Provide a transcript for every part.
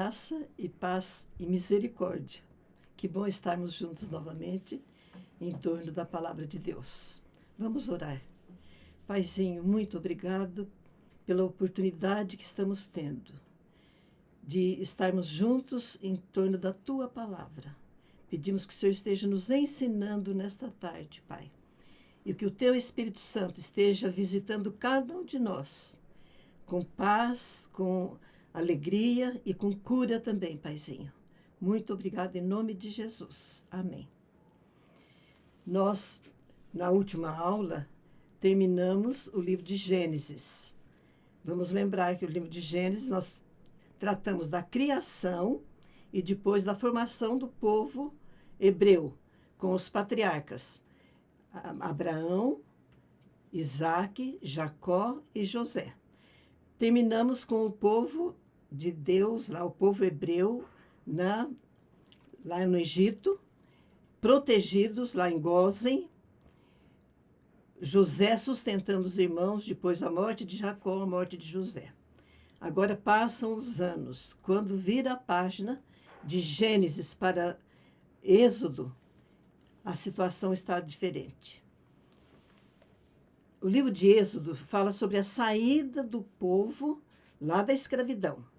Graça e paz e misericórdia. Que bom estarmos juntos novamente em torno da palavra de Deus. Vamos orar. Paizinho, muito obrigado pela oportunidade que estamos tendo de estarmos juntos em torno da Tua palavra. Pedimos que o Senhor esteja nos ensinando nesta tarde, Pai. E que o Teu Espírito Santo esteja visitando cada um de nós com paz, com alegria e com cura também, Paizinho. Muito obrigada em nome de Jesus. Amém. Nós, na última aula, terminamos o livro de Gênesis. Vamos lembrar que o livro de Gênesis nós tratamos da criação e depois da formação do povo hebreu, com os patriarcas Abraão, Isaque, Jacó e José. Terminamos com o povo de Deus, lá o povo hebreu, lá no Egito, protegidos lá em Gósen, José sustentando os irmãos depois da morte de Jacó, a morte de José. Agora passam os anos. Quando vira a página de Gênesis para Êxodo, a situação está diferente. O livro de Êxodo fala sobre a saída do povo lá da escravidão.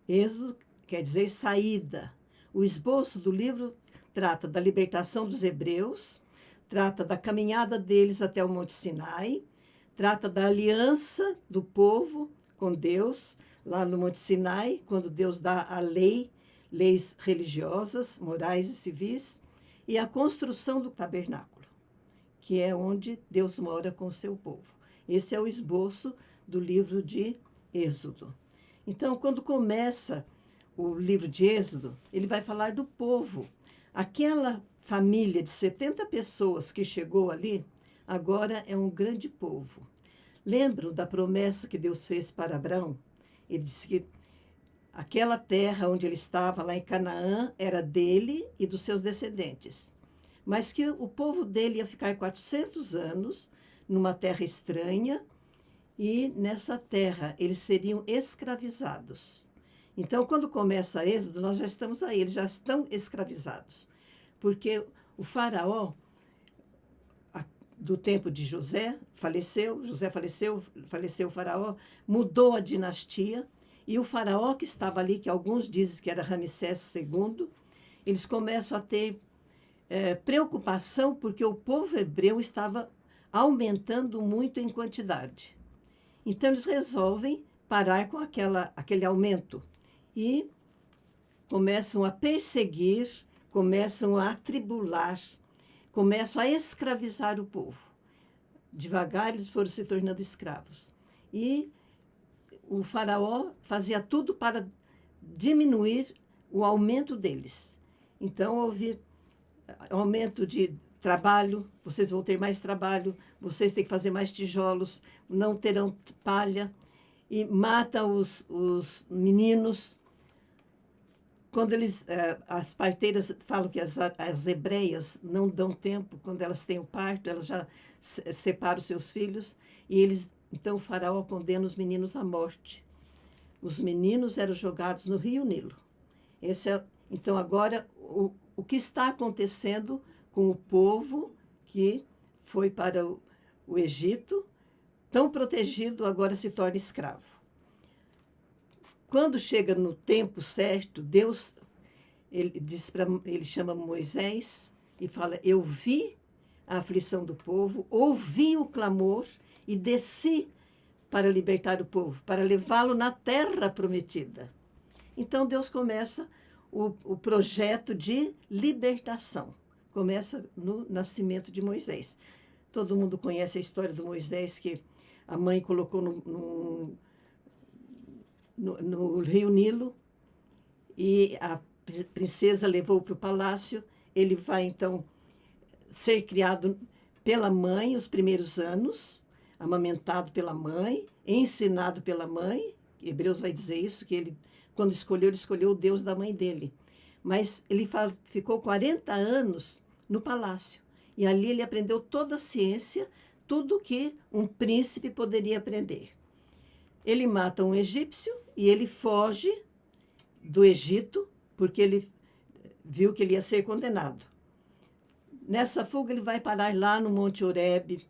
Êxodo quer dizer saída. O esboço do livro trata da libertação dos hebreus, trata da caminhada deles até o Monte Sinai, trata da aliança do povo com Deus, lá no Monte Sinai, quando Deus dá a lei, leis religiosas, morais e civis, e a construção do tabernáculo, que é onde Deus mora com o seu povo. Esse é o esboço do livro de Êxodo. Então, quando começa o livro de Êxodo, ele vai falar do povo. Aquela família de 70 pessoas que chegou ali, agora é um grande povo. Lembram da promessa que Deus fez para Abraão? Ele disse que aquela terra onde ele estava, lá em Canaã, era dele e dos seus descendentes. Mas que o povo dele ia ficar 400 anos numa terra estranha e nessa terra eles seriam escravizados. Então, quando começa Êxodo, nós já estamos aí, eles já estão escravizados. Porque o faraó, do tempo de José faleceu o faraó, mudou a dinastia, e o faraó que estava ali, que alguns dizem que era Ramsés II, eles começam a ter preocupação porque o povo hebreu estava aumentando muito em quantidade. Então, eles resolvem parar com aquele aumento e começam a perseguir, começam a atribular, começam a escravizar o povo. Devagar, eles foram se tornando escravos. E o faraó fazia tudo para diminuir o aumento deles. Então, houve aumento de trabalho, vocês vão ter mais trabalho, vocês têm que fazer mais tijolos, não terão palha, e mata os meninos. Quando as parteiras falam que as hebreias não dão tempo, quando elas têm o parto, elas já separam os seus filhos, e então o faraó condena os meninos à morte. Os meninos eram jogados no rio Nilo. Então agora o que está acontecendo com o povo que foi para o Egito, tão protegido, agora se torna escravo. Quando chega no tempo certo, Deus, ele chama Moisés e fala: eu vi a aflição do povo, ouvi o clamor e desci para libertar o povo, para levá-lo na terra prometida. Então Deus começa o projeto de libertação. Começa no nascimento de Moisés. Todo mundo conhece a história do Moisés, que a mãe colocou no rio Nilo, e a princesa levou para o palácio. Ele vai, então, ser criado pela mãe os primeiros anos, amamentado pela mãe, ensinado pela mãe. Hebreus vai dizer isso, que ele, quando ele escolheu o Deus da mãe dele. Mas ele ficou 40 anos no palácio. E ali ele aprendeu toda a ciência, tudo que um príncipe poderia aprender. Ele mata um egípcio e ele foge do Egito, porque ele viu que ele ia ser condenado. Nessa fuga, ele vai parar lá no Monte Horebe,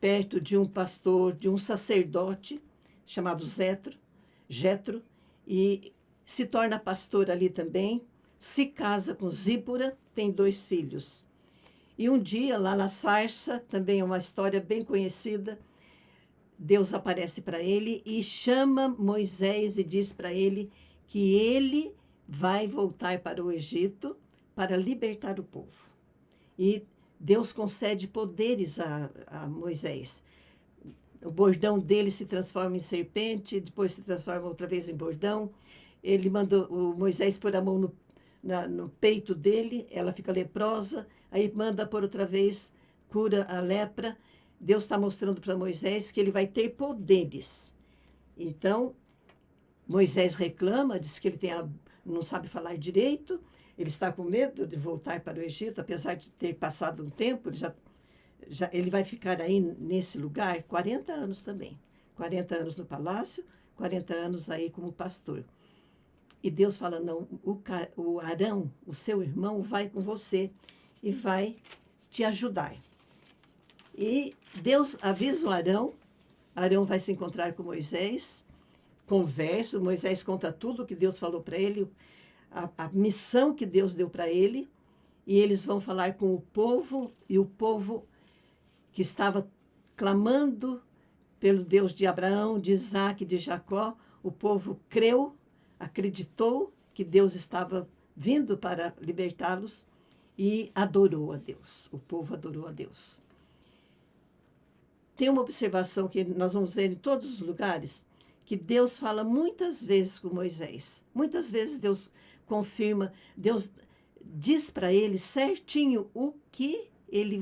perto de um pastor, de um sacerdote, chamado Jetro, e se torna pastor ali também, se casa com Zípora, tem 2 filhos. E um dia, lá na sarça, também é uma história bem conhecida, Deus aparece para ele e chama Moisés e diz para ele que ele vai voltar para o Egito para libertar o povo. E Deus concede poderes a Moisés. O bordão dele se transforma em serpente, depois se transforma outra vez em bordão. Ele manda o Moisés pôr a mão no peito dele, ela fica leprosa, aí manda por outra vez, cura a lepra. Deus está mostrando para Moisés que ele vai ter poderes. Então, Moisés reclama, diz que ele não sabe falar direito, ele está com medo de voltar para o Egito, apesar de ter passado um tempo, ele vai ficar aí nesse lugar 40 anos também. 40 anos no palácio, 40 anos aí como pastor. E Deus fala, não, o Arão, o seu irmão, vai com você e vai te ajudar. E Deus avisa o Arão vai se encontrar com Moisés, conversa, Moisés conta tudo o que Deus falou para ele, a missão que Deus deu para ele, e eles vão falar com o povo, e o povo que estava clamando pelo Deus de Abraão, de Isaac, de Jacó, o povo creu, acreditou que Deus estava vindo para libertá-los e adorou a Deus. O povo adorou a Deus. Tem uma observação que nós vamos ver em todos os lugares, que Deus fala muitas vezes com Moisés. Muitas vezes Deus confirma, Deus diz para ele certinho o que ele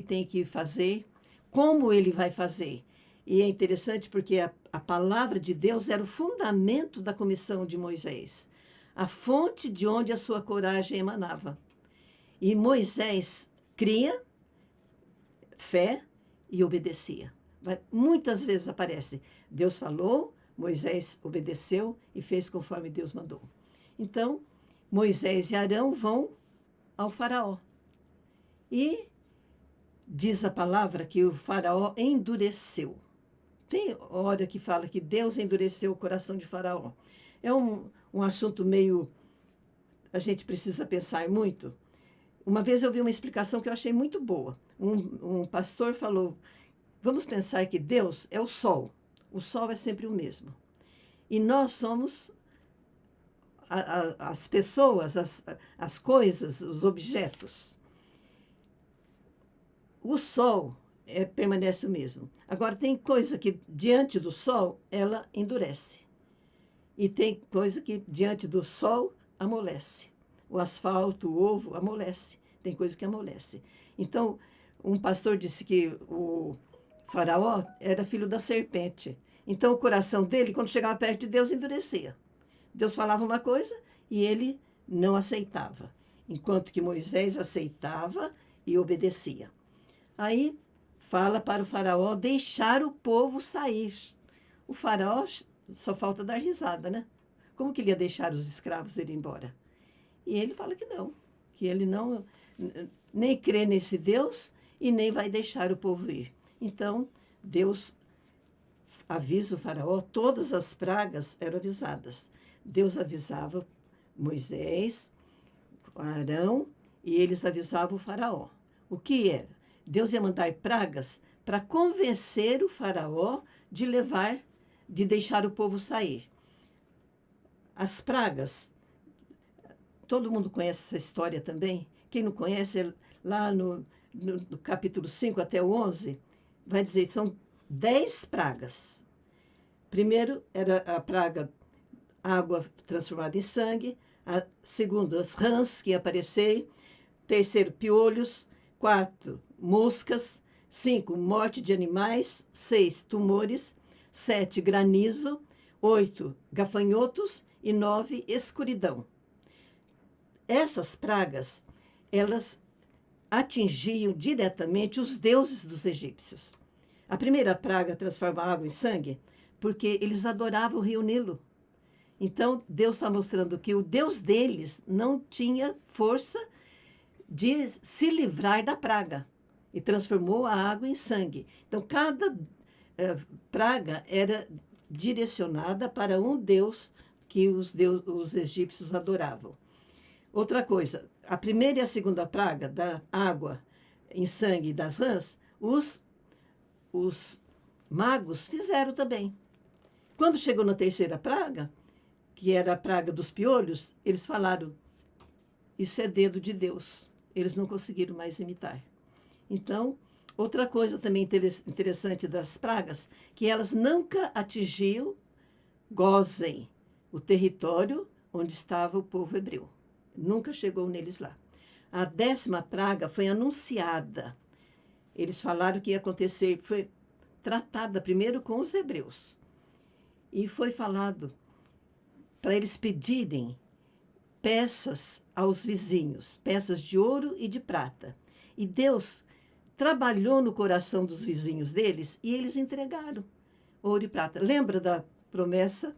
tem que fazer, como ele vai fazer. E é interessante porque a palavra de Deus era o fundamento da comissão de Moisés, a fonte de onde a sua coragem emanava. E Moisés cria fé e obedecia. Muitas vezes aparece, Deus falou, Moisés obedeceu e fez conforme Deus mandou. Então, Moisés e Arão vão ao faraó. E diz a palavra que o faraó endureceu. Tem hora que fala que Deus endureceu o coração de faraó. É um assunto meio... A gente precisa pensar muito. Uma vez eu vi uma explicação que eu achei muito boa. Um pastor falou, vamos pensar que Deus é o sol. O sol é sempre o mesmo. E nós somos as pessoas, as coisas, os objetos. O sol permanece o mesmo. Agora, tem coisa que diante do sol, ela endurece. E tem coisa que diante do sol, amolece. O asfalto, o ovo, amolece. Tem coisa que amolece. Então, um pastor disse que o faraó era filho da serpente. Então, o coração dele, quando chegava perto de Deus, endurecia. Deus falava uma coisa e ele não aceitava. Enquanto que Moisés aceitava e obedecia. Aí, fala para o faraó deixar o povo sair. O faraó só falta dar risada, né? Como que ele ia deixar os escravos ir embora? E ele fala que ele não nem crê nesse Deus e nem vai deixar o povo ir. Então, Deus avisa o faraó, todas as pragas eram avisadas. Deus avisava Moisés, Arão, e eles avisavam o faraó. O que era? Deus ia mandar pragas para convencer o faraó de deixar o povo sair. As pragas, todo mundo conhece essa história também. Quem não conhece, lá no capítulo 5 até o 11, vai dizer que são 10 pragas. Primeiro era a praga água transformada em sangue. Segundo, as rãs que iam aparecer. Terceiro, piolhos. 4, moscas. 5, morte de animais. 6, tumores. 7, granizo. 8, gafanhotos. E 9, escuridão. Essas pragas, elas atingiam diretamente os deuses dos egípcios. A primeira praga transforma a água em sangue porque eles adoravam o rio Nilo. Então, Deus está mostrando que o Deus deles não tinha força de se livrar da praga e transformou a água em sangue. Então, cada praga era direcionada para um Deus que os egípcios adoravam. Outra coisa, a primeira e a segunda praga da água em sangue das rãs, os magos fizeram também. Quando chegou na terceira praga, que era a praga dos piolhos, eles falaram, isso é dedo de Deus. Eles não conseguiram mais imitar. Então, outra coisa também interessante das pragas, que elas nunca atingiam, Gósen, o território onde estava o povo hebreu. Nunca chegou neles lá. A 10ª praga foi anunciada. Eles falaram que ia acontecer, foi tratada primeiro com os hebreus. E foi falado para eles pedirem peças aos vizinhos, peças de ouro e de prata. E Deus trabalhou no coração dos vizinhos deles e eles entregaram ouro e prata. Lembra da promessa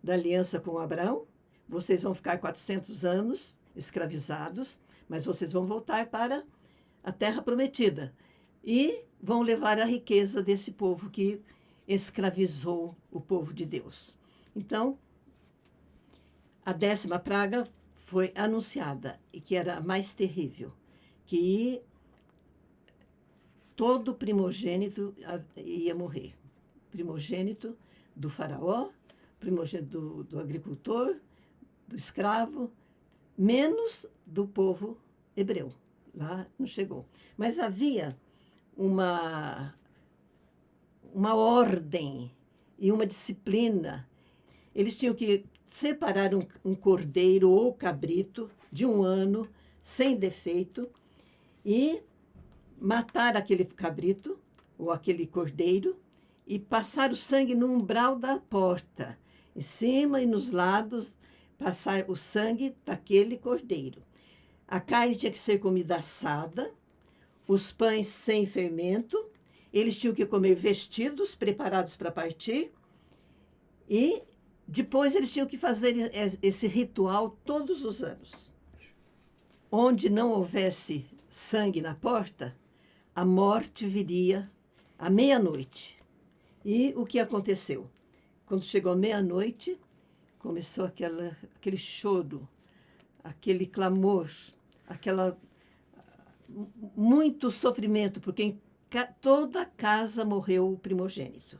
da aliança com Abraão? Vocês vão ficar 400 anos escravizados, mas vocês vão voltar para a terra prometida e vão levar a riqueza desse povo que escravizou o povo de Deus. Então, a 10ª praga foi anunciada, e que era a mais terrível, que todo primogênito ia morrer. Primogênito do faraó, primogênito do agricultor, do escravo, menos do povo hebreu. Lá não chegou. Mas havia uma ordem e uma disciplina. Eles tinham que separar um cordeiro ou cabrito de 1 ano, sem defeito, e matar aquele cabrito ou aquele cordeiro e passar o sangue no umbral da porta, em cima e nos lados, passar o sangue daquele cordeiro. A carne tinha que ser comida assada, os pães sem fermento, eles tinham que comer vestidos preparados para partir e depois eles tinham que fazer esse ritual todos os anos. Onde não houvesse sangue na porta, a morte viria à meia-noite. E o que aconteceu? Quando chegou meia-noite, começou aquele choro, aquele clamor, muito sofrimento, porque em toda a casa morreu o primogênito.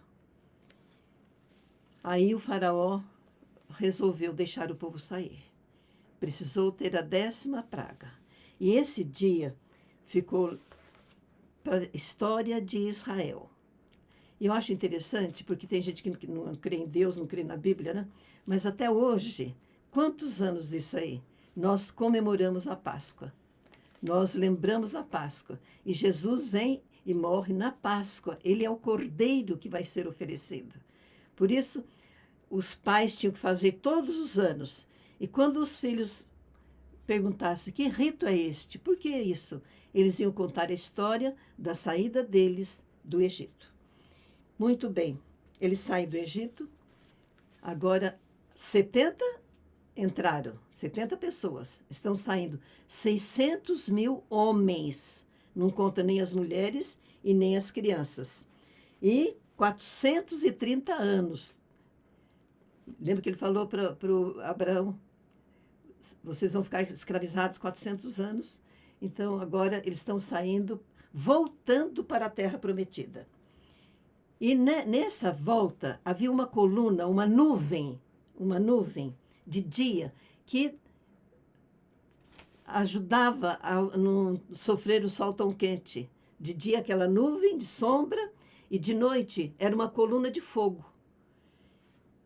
Aí o faraó resolveu deixar o povo sair. Precisou ter a 10ª praga. E esse dia ficou para a história de Israel. E eu acho interessante, porque tem gente que não crê em Deus, não crê na Bíblia, né? Mas até hoje, quantos anos isso aí? Nós comemoramos a Páscoa. Nós lembramos da Páscoa. E Jesus vem e morre na Páscoa. Ele é o cordeiro que vai ser oferecido. Por isso, os pais tinham que fazer todos os anos. E quando os filhos perguntassem, que rito é este? Por que isso? Eles iam contar a história da saída deles do Egito. Muito bem, eles saem do Egito, agora 70 entraram, 70 pessoas, estão saindo, 600.000 homens, não conta nem as mulheres e nem as crianças, e 430 anos. Lembra que ele falou para o Abraão, vocês vão ficar escravizados 400 anos, então agora eles estão saindo, voltando para a terra prometida. E nessa volta havia uma coluna, uma nuvem de dia que ajudava a não sofrer o sol tão quente. De dia aquela nuvem de sombra e de noite era uma coluna de fogo.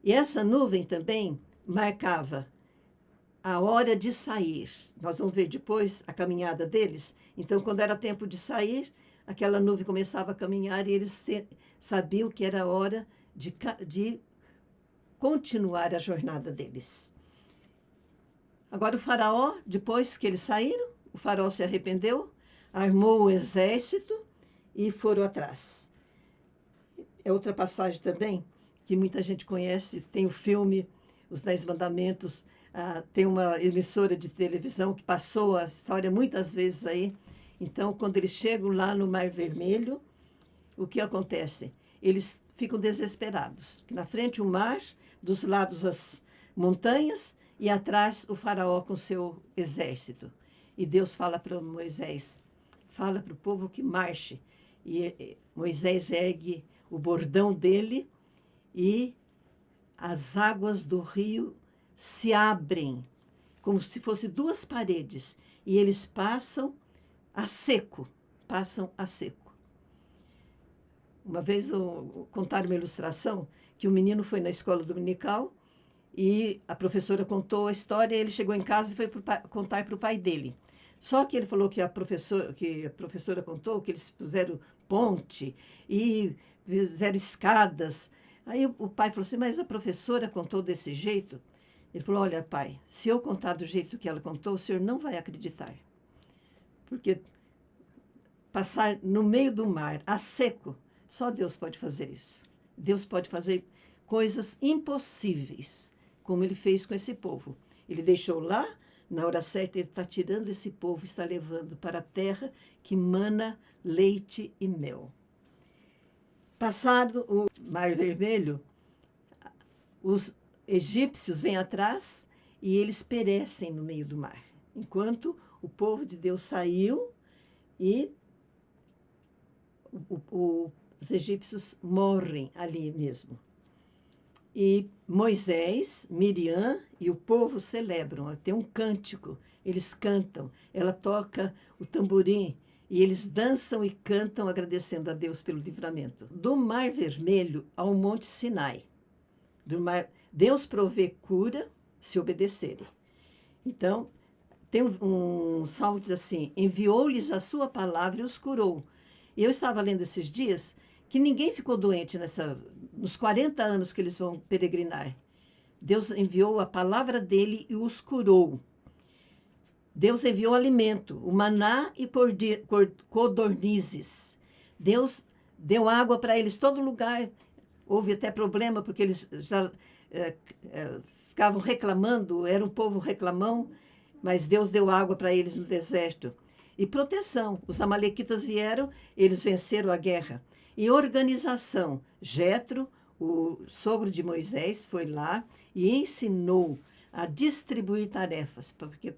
E essa nuvem também marcava a hora de sair. Nós vamos ver depois a caminhada deles. Então, quando era tempo de sair, aquela nuvem começava a caminhar e eles sabiam que era hora de continuar a jornada deles. Agora o faraó, depois que eles saíram, o faraó se arrependeu, armou o exército e foram atrás. É outra passagem também, que muita gente conhece, tem o filme os 10 mandamentos. Tem uma emissora de televisão que passou a história muitas vezes aí. Então, quando eles chegam lá no Mar Vermelho, o que acontece? Eles ficam desesperados. Na frente o mar, dos lados as montanhas e atrás o faraó com seu exército. E Deus fala para Moisés, fala para o povo que marche. E Moisés ergue o bordão dele e as águas do rio se abrem, como se fossem 2 paredes, e eles passam a seco, Uma vez contaram uma ilustração que o menino foi na escola dominical e a professora contou a história, ele chegou em casa e foi contar para o pai dele. Só que ele falou que a professora contou que eles fizeram ponte e fizeram escadas. Aí o pai falou assim, mas a professora contou desse jeito? Ele falou, olha, pai, se eu contar do jeito que ela contou, o senhor não vai acreditar. Porque passar no meio do mar, a seco, só Deus pode fazer isso. Deus pode fazer coisas impossíveis, como ele fez com esse povo. Ele deixou lá, na hora certa, ele está tirando esse povo, está levando para a terra que mana leite e mel. Passado o Mar Vermelho, os egípcios vêm atrás e eles perecem no meio do mar. Enquanto o povo de Deus saiu e os egípcios morrem ali mesmo. E Moisés, Miriam e o povo celebram. Tem um cântico, eles cantam, ela toca o tamborim e eles dançam e cantam agradecendo a Deus pelo livramento. Do Mar Vermelho ao Monte Sinai. Deus provê cura se obedecerem. Então, tem um salmo que diz assim, enviou-lhes a sua palavra e os curou. E eu estava lendo esses dias que ninguém ficou doente nos 40 anos que eles vão peregrinar. Deus enviou a palavra dele e os curou. Deus enviou alimento, o maná e codornizes. Deus deu água para eles todo lugar. Houve até problema, porque eles já ficavam reclamando, era um povo reclamão, mas Deus deu água para eles no deserto. E proteção. Os amalequitas vieram, eles venceram a guerra. E organização. Jetro, o sogro de Moisés, foi lá e ensinou a distribuir tarefas, porque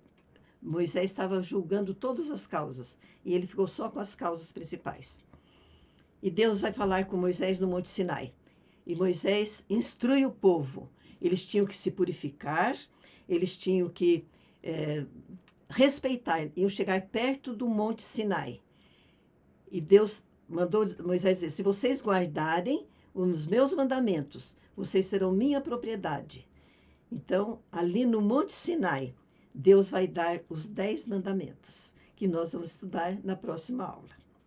Moisés estava julgando todas as causas e ele ficou só com as causas principais. E Deus vai falar com Moisés no Monte Sinai. E Moisés instrui o povo. Eles tinham que se purificar, eles tinham que respeitar, iam chegar perto do Monte Sinai. E Deus mandou Moisés dizer, se vocês guardarem os meus mandamentos, vocês serão minha propriedade. Então, ali no Monte Sinai, Deus vai dar os 10 mandamentos, que nós vamos estudar na próxima aula.